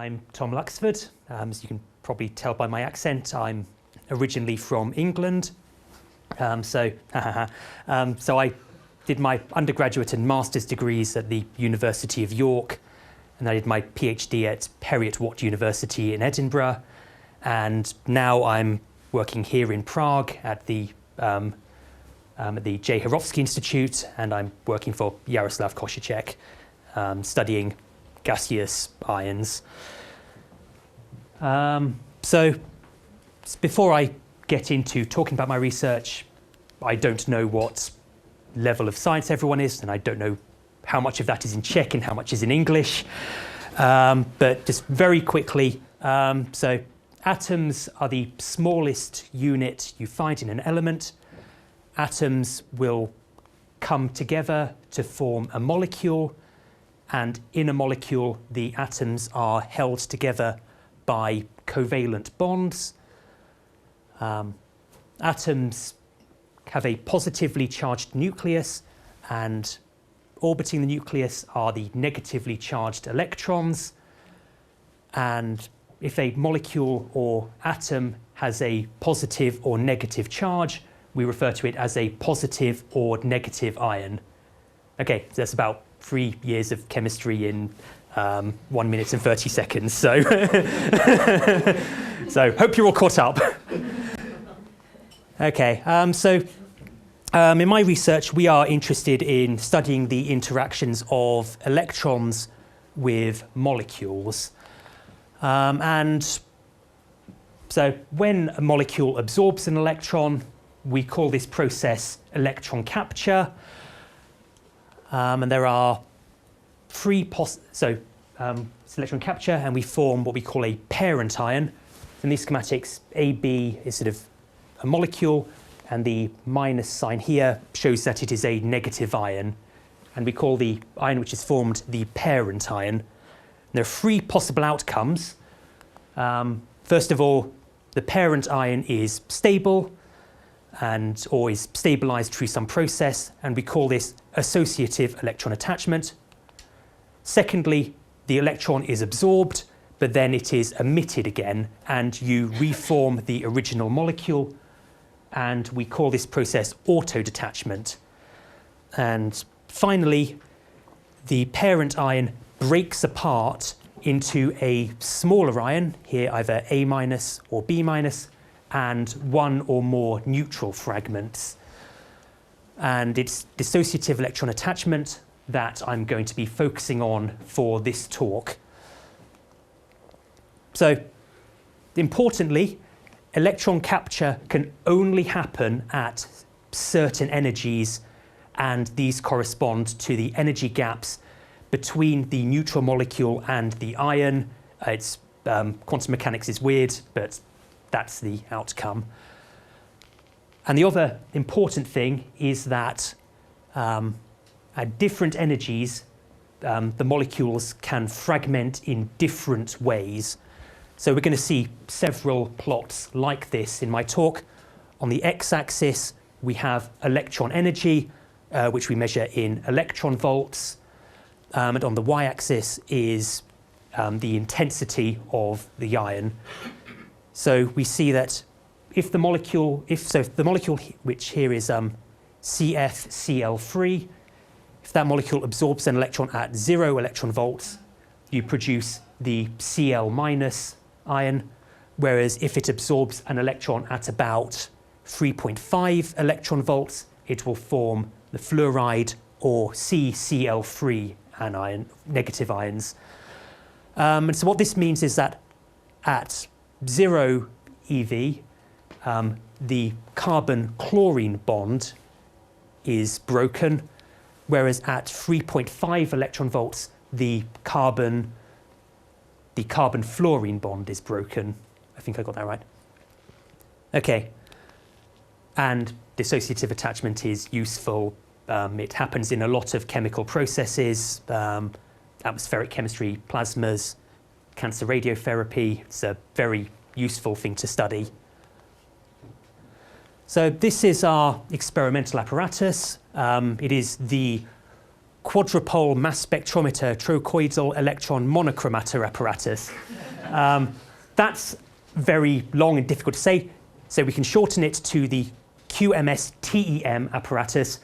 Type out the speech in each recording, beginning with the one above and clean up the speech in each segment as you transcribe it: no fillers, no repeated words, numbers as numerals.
I'm Tom Luxford. As you can probably tell by my accent, I'm originally from England. So I did my undergraduate and master's degrees at the University of York, and I did my PhD at Heriot-Watt University in Edinburgh. And now I'm working here in Prague at the J. Horovsky Institute, and I'm working for Jaroslav Košíček, studying gaseous ions. So before I get into talking about my research, I don't know what level of science everyone is, and I don't know how much of that is in Czech and how much is in English. But just very quickly, so atoms are the smallest unit you find in an element. Atoms will come together to form a molecule, and in a molecule the atoms are held together by covalent bonds. Atoms have a positively charged nucleus, and orbiting the nucleus are the negatively charged electrons. And if a molecule or atom has a positive or negative charge, we refer to it as a positive or negative ion. Okay, so that's about 3 years of chemistry in 1 minute and 30 seconds. So, so hope you're all caught up. Okay, in my research, we are interested in studying the interactions of electrons with molecules. And so when a molecule absorbs an electron, we call this process electron capture. And there are it's electron capture, and we form what we call a parent ion. In these schematics, AB is sort of a molecule, and the minus sign here shows that it is a negative ion. And we call the ion which is formed the parent ion. And there are 3 possible outcomes. First of all, the parent ion is stable, or is stabilized through some process, and we call this associative electron attachment. Secondly, the electron is absorbed, but then it is emitted again, and you reform the original molecule, and we call this process autodetachment. And finally, the parent ion breaks apart into a smaller ion, here either A- or B-, and 1 or more neutral fragments. And it's dissociative electron attachment that I'm going to be focusing on for this talk. So, importantly, electron capture can only happen at certain energies, and these correspond to the energy gaps between the neutral molecule and the ion. Quantum mechanics is weird, but that's the outcome. And the other important thing is that at different energies, the molecules can fragment in different ways. So we're going to see several plots like this in my talk. On the x-axis, we have electron energy, which we measure in electron volts. And on the y-axis is the intensity of the ion. So we see that if the molecule which here is CFCl3, if that molecule absorbs an electron at 0 electron volts, you produce the Cl- ion, whereas if it absorbs an electron at about 3.5 electron volts, it will form the fluoride or CCl3 anion, negative ions. And so what this means is that at 0 EV, the carbon-chlorine bond is broken, whereas at 3.5 electron volts, the carbon-fluorine bond is broken. I think I got that right. Okay. And dissociative attachment is useful. It happens in a lot of chemical processes, atmospheric chemistry, plasmas, cancer radiotherapy. It's a very useful thing to study. So this is our experimental apparatus. It is the quadrupole mass spectrometer trochoidal electron monochromator apparatus. That's very long and difficult to say, so we can shorten it to the QMS-TEM apparatus,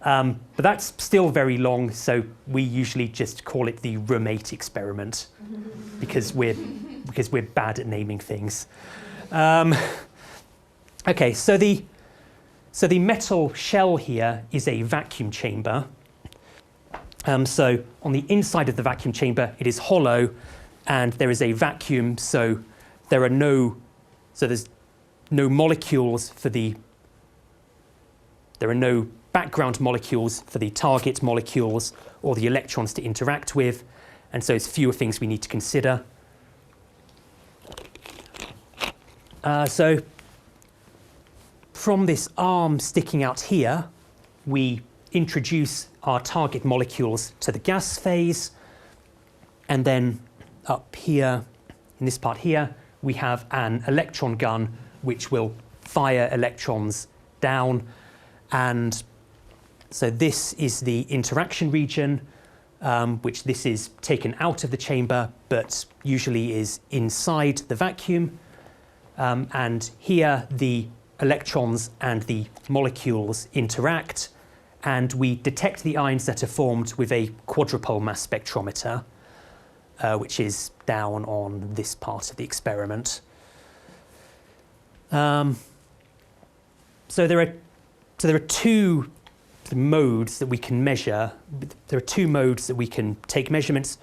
but that's still very long, so we usually just call it the room 8 experiment because we're bad at naming things. Okay, so the metal shell here is a vacuum chamber. So on the inside of the vacuum chamber, it is hollow, and there is a vacuum. So there's no molecules for the. There are no background molecules for the target molecules or the electrons to interact with, and so it's fewer things we need to consider. So from this arm sticking out here, we introduce our target molecules to the gas phase, and then up here, in this part here, we have an electron gun which will fire electrons down, and so this is the interaction region, which this is taken out of the chamber, but usually is inside the vacuum, and here the electrons and the molecules interact, and we detect the ions that are formed with a quadrupole mass spectrometer, which is down on this part of the experiment. So there are two modes that we can measure. There are two modes that we can take measurements.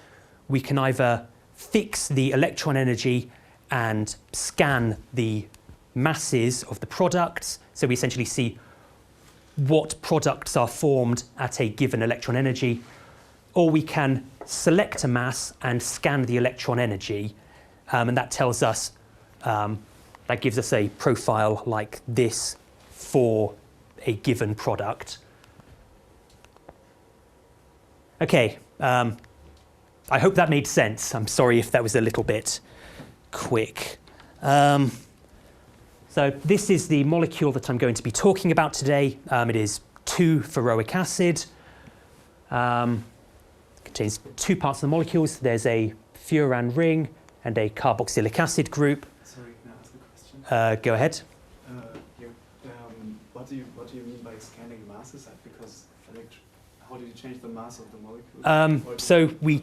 We can either fix the electron energy and scan the masses of the products. So we essentially see what products are formed at a given electron energy, or we can select a mass and scan the electron energy, and that tells us, that gives us a profile like this for a given product. Okay, I hope that made sense. I'm sorry if that was a little bit quick. So this is the molecule that I'm going to be talking about today. It is 2-ferroic acid. Contains two parts of the molecules. There's a furan ring and a carboxylic acid group. Sorry, can I ask a question? Go ahead. What do you mean by scanning masses? Because how do you change the mass of the molecule? So we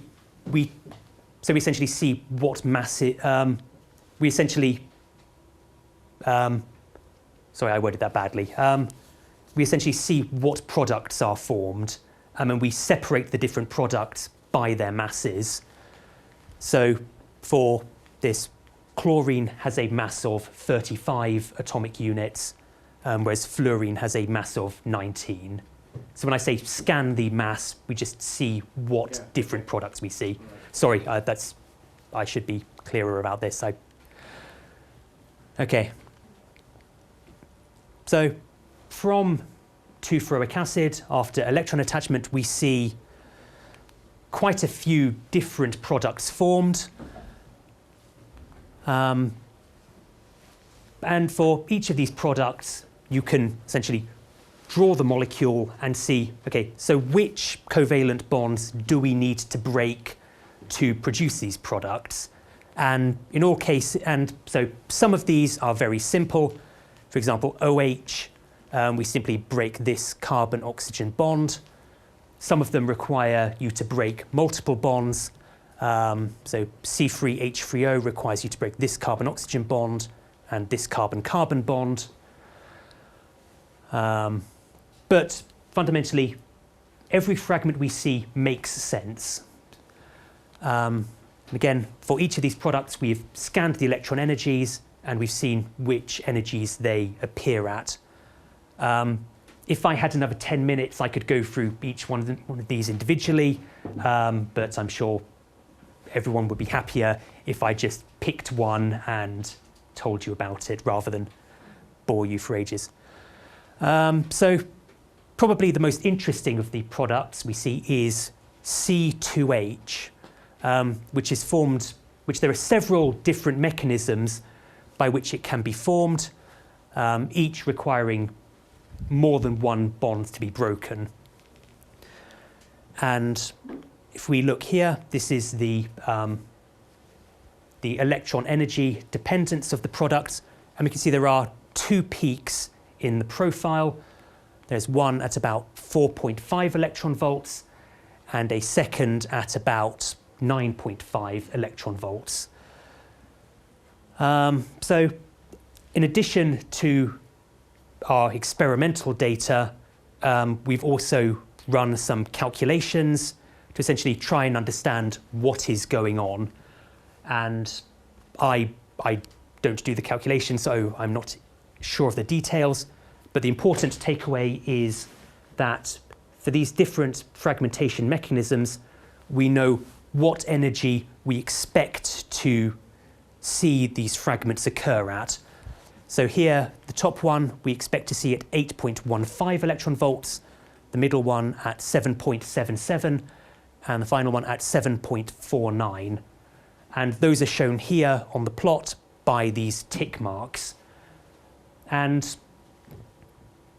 essentially see what mass it. We essentially. Sorry, I worded that badly. We essentially see what products are formed, and we separate the different products by their masses. So for this, chlorine has a mass of 35 atomic units, whereas fluorine has a mass of 19. So when I say scan the mass, we just see what different products we see. Right. Sorry, I should be clearer about this. Okay. So from 2-ferroic acid, after electron attachment, we see quite a few different products formed. And for each of these products, you can essentially draw the molecule and see, okay, so which covalent bonds do we need to break to produce these products? And in all cases, and so some of these are very simple. For example, OH, we simply break this carbon-oxygen bond. Some of them require you to break multiple bonds. So C3H3O requires you to break this carbon-oxygen bond and this carbon-carbon bond. But fundamentally, every fragment we see makes sense. And again, for each of these products, we've scanned the electron energies, and we've seen which energies they appear at. If I had another 10 minutes, I could go through each one of these individually, but I'm sure everyone would be happier if I just picked one and told you about it rather than bore you for ages. So probably the most interesting of the products we see is C2H, which is formed, which there are several different mechanisms by which it can be formed, each requiring more than one bond to be broken. And if we look here, this is the electron energy dependence of the product. And we can see there are two peaks in the profile. There's one at about 4.5 electron volts and a second at about 9.5 electron volts. So in addition to our experimental data, we've also run some calculations to essentially try and understand what is going on. And I don't do the calculation, so I'm not sure of the details. But the important takeaway is that for these different fragmentation mechanisms, we know what energy we expect to see these fragments occur at. So here, the top one, we expect to see at 8.15 electron volts, the middle one at 7.77, and the final one at 7.49. And those are shown here on the plot by these tick marks. And,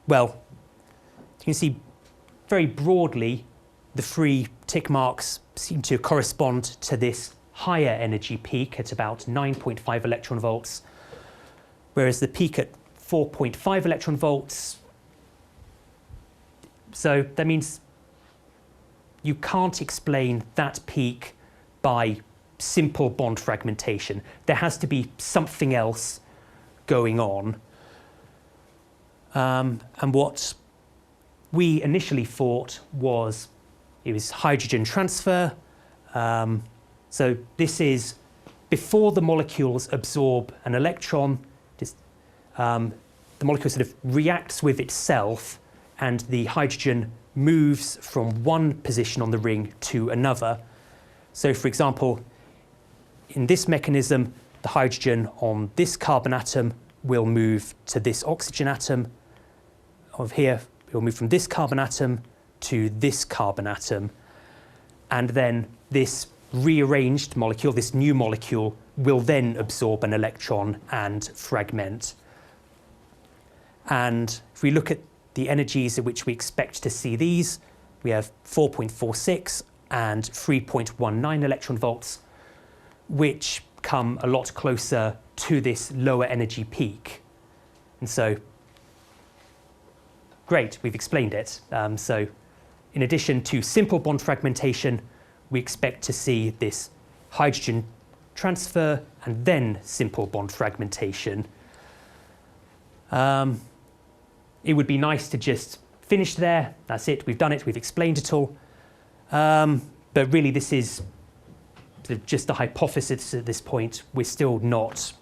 well, you can see very broadly, the three tick marks seem to correspond to this higher energy peak at about 9.5 electron volts, whereas the peak at 4.5 electron volts, so that means you can't explain that peak by simple bond fragmentation. There has to be something else going on. And what we initially thought was it was hydrogen transfer. So this is before the molecules absorb an electron, the molecule sort of reacts with itself and the hydrogen moves from one position on the ring to another. So for example, in this mechanism, the hydrogen on this carbon atom will move to this oxygen atom. Of here, it will move from this carbon atom to this carbon atom. And then this rearranged molecule, this new molecule, will then absorb an electron and fragment. And if we look at the energies at which we expect to see these, we have 4.46 and 3.19 electron volts, which come a lot closer to this lower energy peak. And so, great, we've explained it. So in addition to simple bond fragmentation, we expect to see this hydrogen transfer and then simple bond fragmentation. It would be nice to just finish there. That's it, we've done it, we've explained it all. But really this is sort of just a hypothesis at this point. We're still not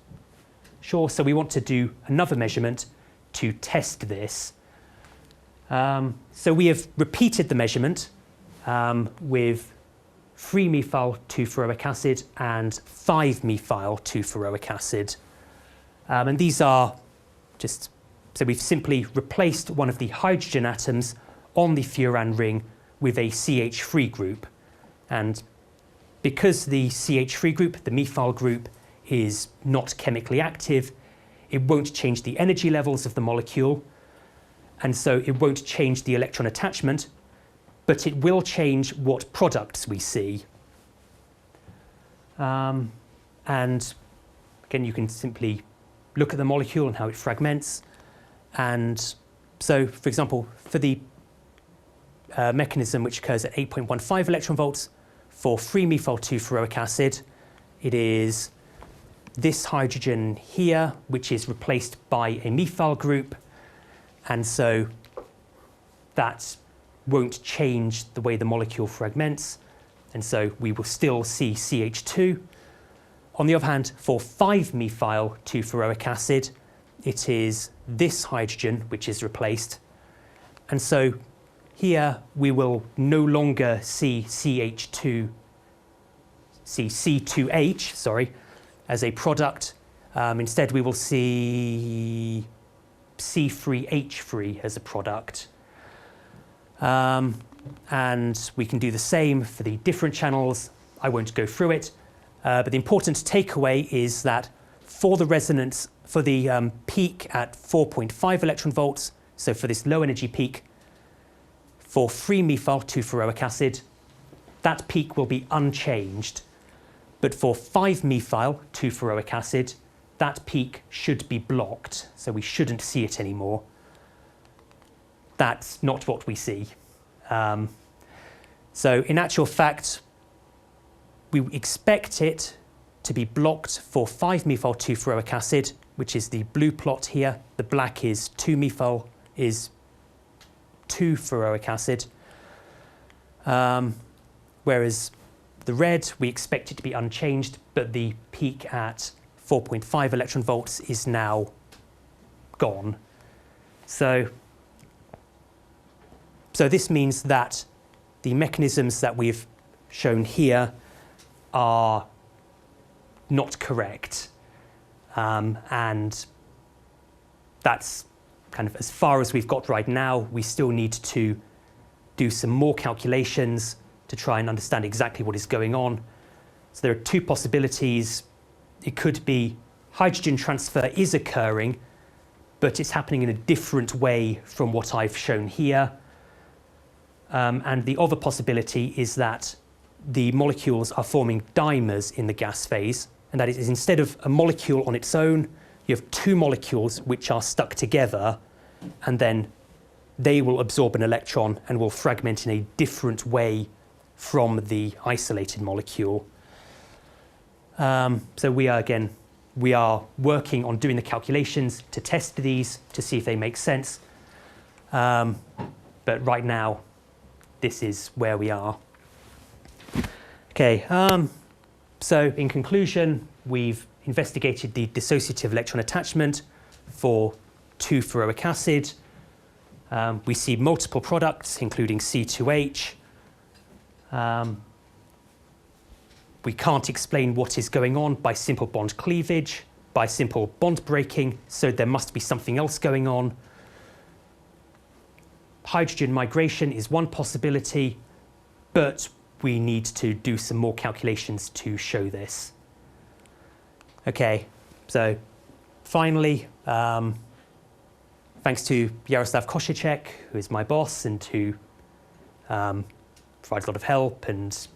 sure, so we want to do another measurement to test this. So we have repeated the measurement with 3-methyl 2-ferroic acid and 5-methyl 2-ferroic acid. And these are just, so we've simply replaced one of the hydrogen atoms on the furan ring with a CH3 group. And because the CH3 group, the methyl group, is not chemically active, it won't change the energy levels of the molecule, and so it won't change the electron attachment, but it will change what products we see. And again, you can simply look at the molecule and how it fragments. And so, for example, for the mechanism which occurs at 8.15 electron volts, for 3-methyl 2-ferroic acid, it is this hydrogen here, which is replaced by a methyl group. And so that won't change the way the molecule fragments. And so we will still see CH2. On the other hand, for 5-methyl 2-ferroic acid, it is this hydrogen which is replaced. And so here we will no longer see C2H, as a product. Instead, we will see C3H3 as a product. And we can do the same for the different channels. I won't go through it. But the important takeaway is that for the resonance, for the peak at 4.5 electron volts, so for this low energy peak, For 3-methyl 2-ferroic acid, that peak will be unchanged. But for 5-methyl 2-ferroic acid, that peak should be blocked, so we shouldn't see it anymore. That's not what we see. So in actual fact, we expect it to be blocked for 5-methyl 2-ferroic acid, which is the blue plot here. The black is 2-methyl is 2-ferroic acid. Whereas the red, we expect it to be unchanged, but the peak at 4.5 electron volts is now gone. So this means that the mechanisms that we've shown here are not correct. And that's kind of as far as we've got right now. We still need to do some more calculations to try and understand exactly what is going on. So there are two possibilities. It could be hydrogen transfer is occurring, but it's happening in a different way from what I've shown here. And the other possibility is that the molecules are forming dimers in the gas phase, and that is instead of a molecule on its own, you have two molecules which are stuck together, and then they will absorb an electron and will fragment in a different way from the isolated molecule. So we are working on doing the calculations to test these to see if they make sense. But right now, this is where we are. Okay, so in conclusion, we've investigated the dissociative electron attachment for 2-ferroic acid. We see multiple products, including C2H. We can't explain what is going on by simple bond cleavage, by simple bond breaking, so there must be something else going on. Hydrogen migration is one possibility, but we need to do some more calculations to show this. Okay, so finally, thanks to Jaroslav Košiček, who is my boss and who provides a lot of help and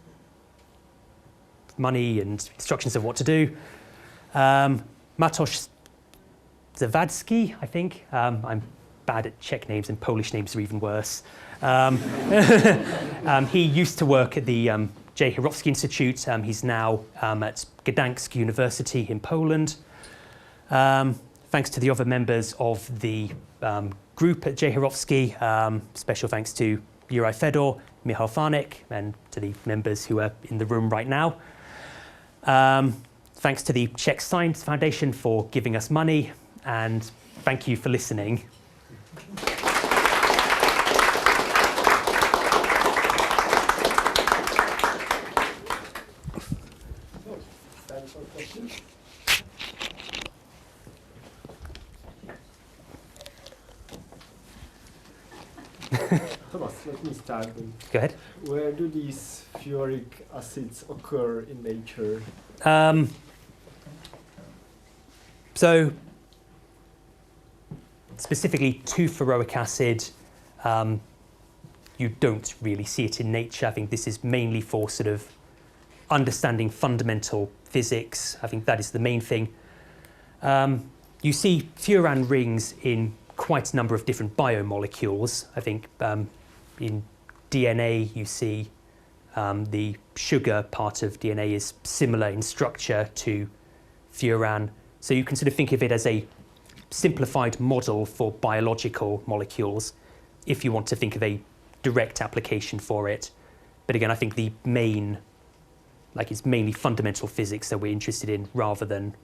money and instructions of what to do. Matos Zawadzki, I think. I'm bad at Czech names, and Polish names are even worse. He used to work at the J. Hirowski Institute. He's now at Gdańsk University in Poland. Thanks to the other members of the group at J. Hirowski. Special thanks to Juraj Fedor, Michal Farnik, and to the members who are in the room right now. Thanks to the Czech Science Foundation for giving us money, and thank you for listening. Time for questions? Thomas, let me start. Go ahead. Where do these furic acids occur in nature? So specifically 2-ferroic acid, you don't really see it in nature. I think this is mainly for sort of understanding fundamental physics. I think that is the main thing. You see furan rings in quite a number of different biomolecules. I think in DNA you see the sugar part of DNA is similar in structure to furan. So you can sort of think of it as a simplified model for biological molecules if you want to think of a direct application for it. But again, I think the main, it's mainly fundamental physics that we're interested in rather than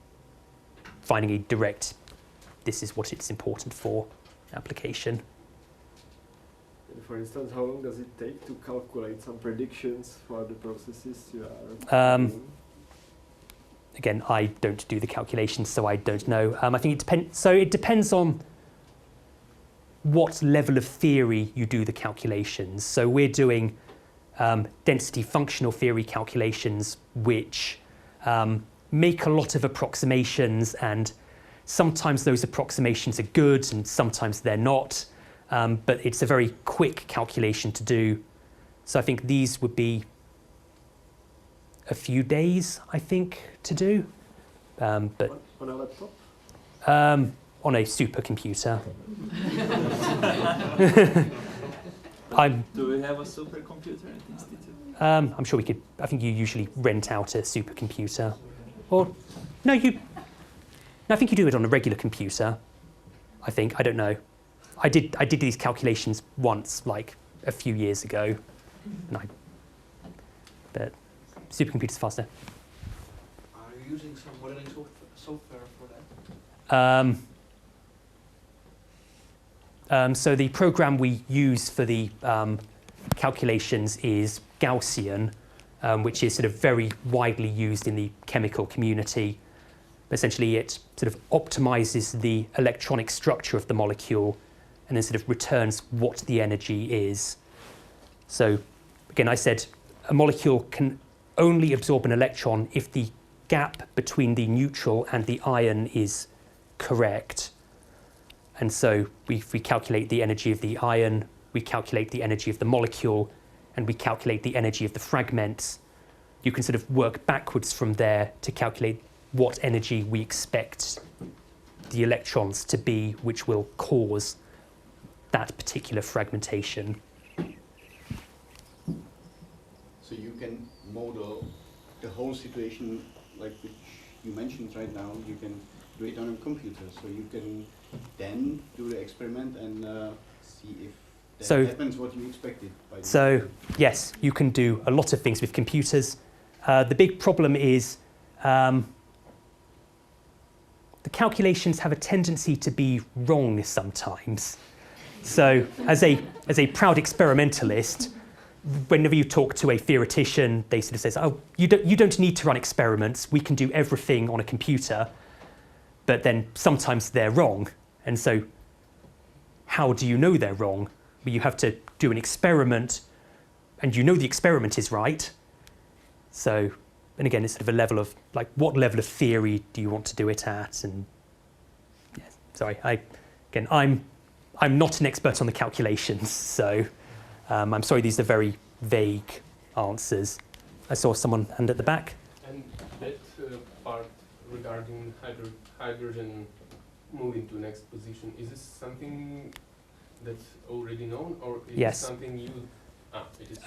finding a direct, this is what it's important for application. And for instance, how long does it take to calculate some predictions for the processes you are doing? Again, I don't do the calculations, so I don't know. I think it depends. So it depends on what level of theory you do the calculations. So we're doing density functional theory calculations, which make a lot of approximations, and sometimes those approximations are good and sometimes they're not. but it's a very quick calculation to do. So I think these would be a few days, I think, to do. But on a laptop? On a supercomputer. Do we have a supercomputer at the institute? I'm sure we could. I think you usually rent out a supercomputer, or no, I think you do it on a regular computer. I think, I don't know. I did these calculations once, like a few years ago, but supercomputer's faster. Are you using some modeling software for that? So the program we use for the calculations is Gaussian, which is sort of very widely used in the chemical community. Essentially, it sort of optimizes the electronic structure of the molecule and then sort of returns what the energy is. So again, I said a molecule can only absorb an electron if the gap between the neutral and the ion is correct. And so we calculate the energy of the ion, we calculate the energy of the molecule, and we calculate the energy of the fragments. You can sort of work backwards from there to calculate what energy we expect the electrons to be, which will cause that particular fragmentation. So you can model the whole situation, like which you mentioned right now, you can do it on a computer. So you can then do the experiment and see if that happens what you expected. So yes, you can do a lot of things with computers. The big problem is the calculations have a tendency to be wrong sometimes. So as a proud experimentalist, whenever you talk to a theoretician, they sort of say, oh, you don't need to run experiments, we can do everything on a computer. But then sometimes they're wrong. And so how do you know they're wrong? Well, you have to do an experiment and you know the experiment is right. So, and again, it's sort of a level of, like, what level of theory do you want to do it at? And yeah, sorry, I'm not an expert on the calculations, so I'm sorry, these are very vague answers. I saw someone hand at the back. And that part regarding hydrogen moving to next position, is this something that's already known, or is it something you? It is.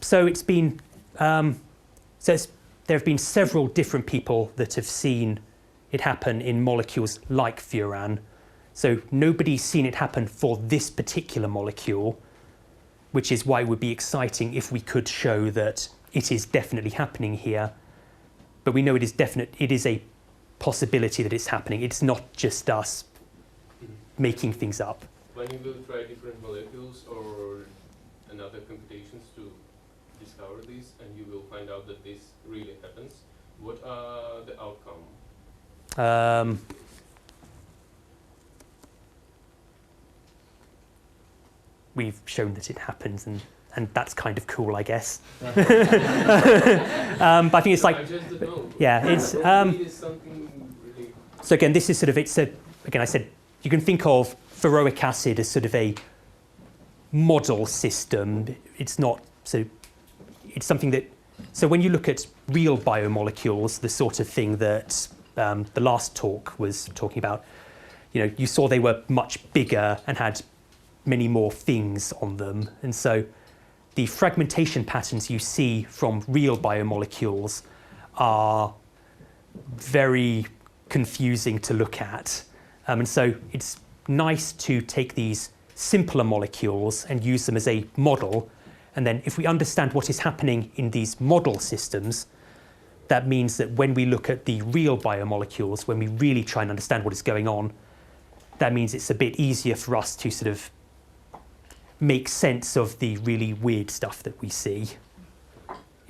So it's been there have been several different people that have seen it happen in molecules like furan. So nobody's seen it happen for this particular molecule, which is why it would be exciting if we could show that it is definitely happening here. But we know it is definite. It is a possibility that it's happening. It's not just us making things up. When you will try different molecules or another computations to discover this, and you will find out that this really happens, what are the outcome? We've shown that it happens, and that's kind of cool, I guess. But I think it's like, I just don't know. yeah, it's. Is something really. So again, this is sort of, again, I said, you can think of feroic acid as sort of a model system. It's not, so it's something that, so when you look at real biomolecules, the sort of thing that the last talk was talking about, you saw they were much bigger and had many more things on them. And so the fragmentation patterns you see from real biomolecules are very confusing to look at. And so it's nice to take these simpler molecules and use them as a model. And then if we understand what is happening in these model systems, that means that when we look at the real biomolecules, when we really try and understand what is going on, that means it's a bit easier for us to sort of make sense of the really weird stuff that we see.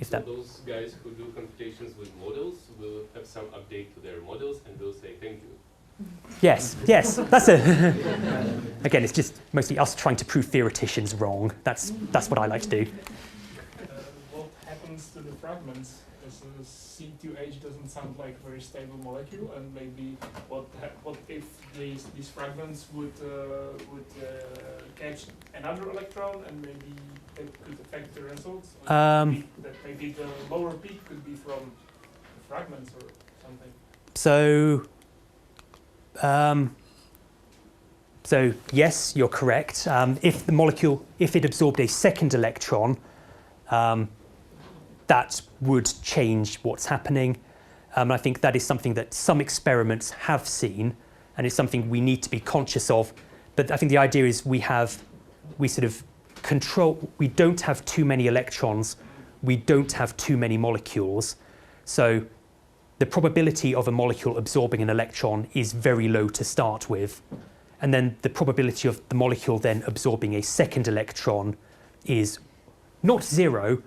So those guys who do computations with models will have some update to their models and will say thank you. Yes, that's again, it's just mostly us trying to prove theoreticians wrong. That's what I like to do. What happens happens to the fragments? As C2H doesn't sound like a very stable molecule, and maybe what if these fragments would catch another electron, and maybe that could affect the results? Or that maybe the lower peak could be from the fragments or something. So yes, you're correct. If the molecule, if it absorbed a second electron, that would change what's happening. I think that is something that some experiments have seen, and it's something we need to be conscious of. But I think the idea is we sort of control, we don't have too many electrons, we don't have too many molecules. So the probability of a molecule absorbing an electron is very low to start with. And then the probability of the molecule then absorbing a second electron is not zero,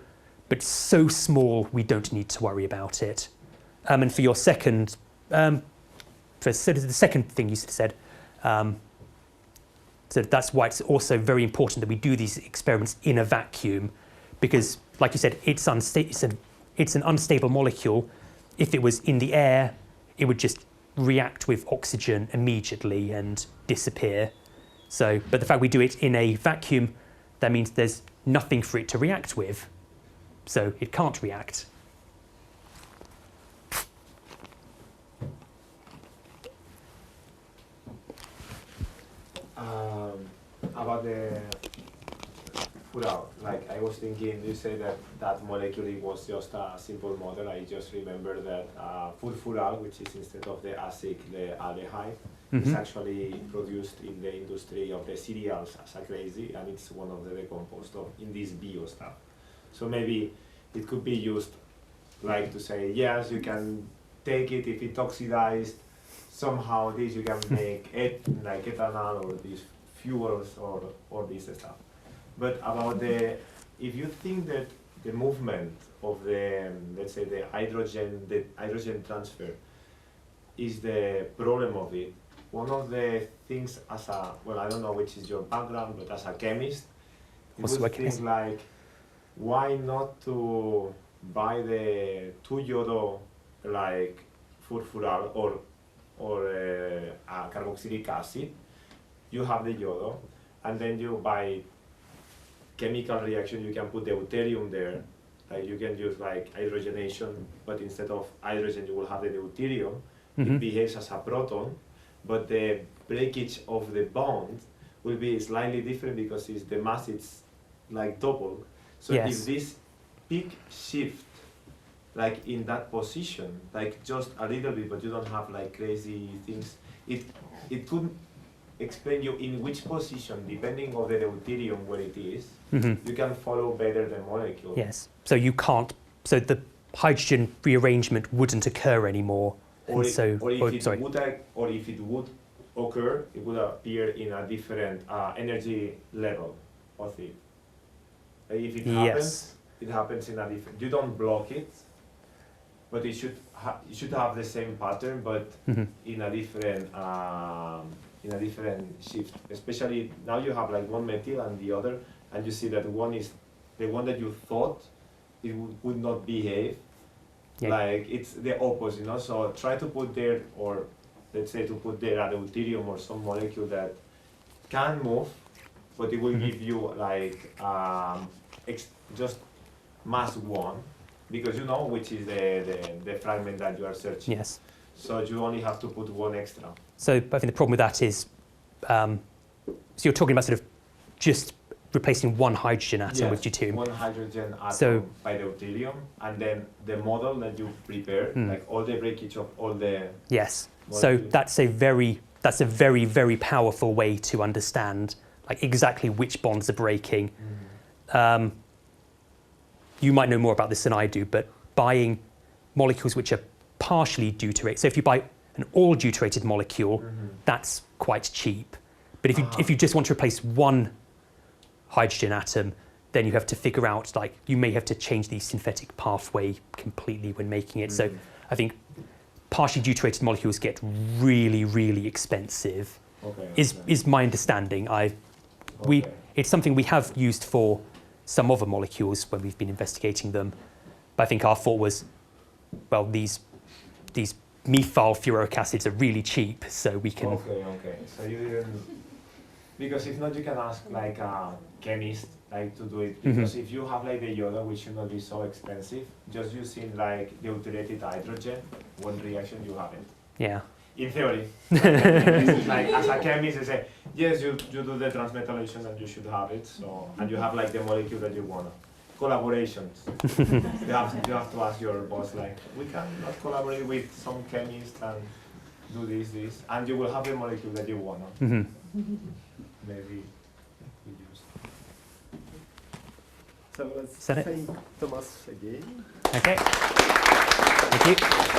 but so small we don't need to worry about it. And for your second, the second thing you said, so that's why it's also very important that we do these experiments in a vacuum, because, like you said, it's an unstable molecule. If it was in the air, it would just react with oxygen immediately and disappear. So, but the fact we do it in a vacuum, that means there's nothing for it to react with. So it can't react. About the fural, like I was thinking, you say that molecule was just a simple model. I just remember that fural, which is instead of the acid, the aldehyde, is actually produced in the industry of the cereals as a crazy, and it's one of the decomposed in this bio stuff. So maybe it could be used like to say, yes, you can take it if it's oxidized, somehow this you can make it like ethanol or these fuels or this stuff. But about if you think that the movement of the, let's say the hydrogen transfer is the problem of it, one of the things as a, well, I don't know which is your background, but as a chemist, it would think like, why not to buy the 2-iodo like furfural or carboxylic acid? You have the iodo, and then you buy chemical reaction, you can put the deuterium there. Like you can use like hydrogenation, but instead of hydrogen you will have the deuterium. It behaves as a proton, but the breakage of the bond will be slightly different because the mass is like double. So if this peak shift like in that position, like just a little bit, but you don't have like crazy things, it could explain you in which position, depending on the deuterium where it is, you can follow better the molecule. Yes, so you can't, so the hydrogen rearrangement wouldn't occur anymore. Or if it would occur, it would appear in a different energy level of it. If it happens, it happens in a different, you don't block it, but it should have the same pattern, but in a different shift. Especially now you have like one methyl and the other, and you see that one is the one that you thought it would not behave. Like it's the opposite, you know. So try to put there, or let's say to put there a deuterium or some molecule that can move, but it will give you like just mass 1, because you know which is the fragment that you are searching. Yes. So you only have to put 1 extra. So I think the problem with that is, so you're talking about sort of just replacing one hydrogen atom with deuterium. 1 hydrogen atom by deuterium, and then the model that you prepare, like all the breakage of all the. Yes. Molecules. So that's a very, very powerful way to understand like exactly which bonds are breaking. You might know more about this than I do, but buying molecules which are partially deuterated. So if you buy an all deuterated molecule, that's quite cheap. But if you just want to replace one hydrogen atom, then you have to figure out, like, you may have to change the synthetic pathway completely when making it. So I think partially deuterated molecules get really, really expensive. Is my understanding. It's something we have used for some other molecules when we've been investigating them. But I think our thought was, well, these methyl furic acids are really cheap, so we can. Okay. So you didn't, because if not, you can ask like a chemist like to do it. Because if you have like the yoga, which should not be so expensive, just using like deuterated hydrogen, one reaction you have it. Yeah. In theory, like as a chemist, they say yes, you do the transmetallation and you should have it. So and you have like the molecule that you want. Collaborations. you have to ask your boss like, we can not collaborate with some chemist and do this, and you will have the molecule that you want. Maybe we use. So let's Is that it? thank Thomase again. Okay. Thank you.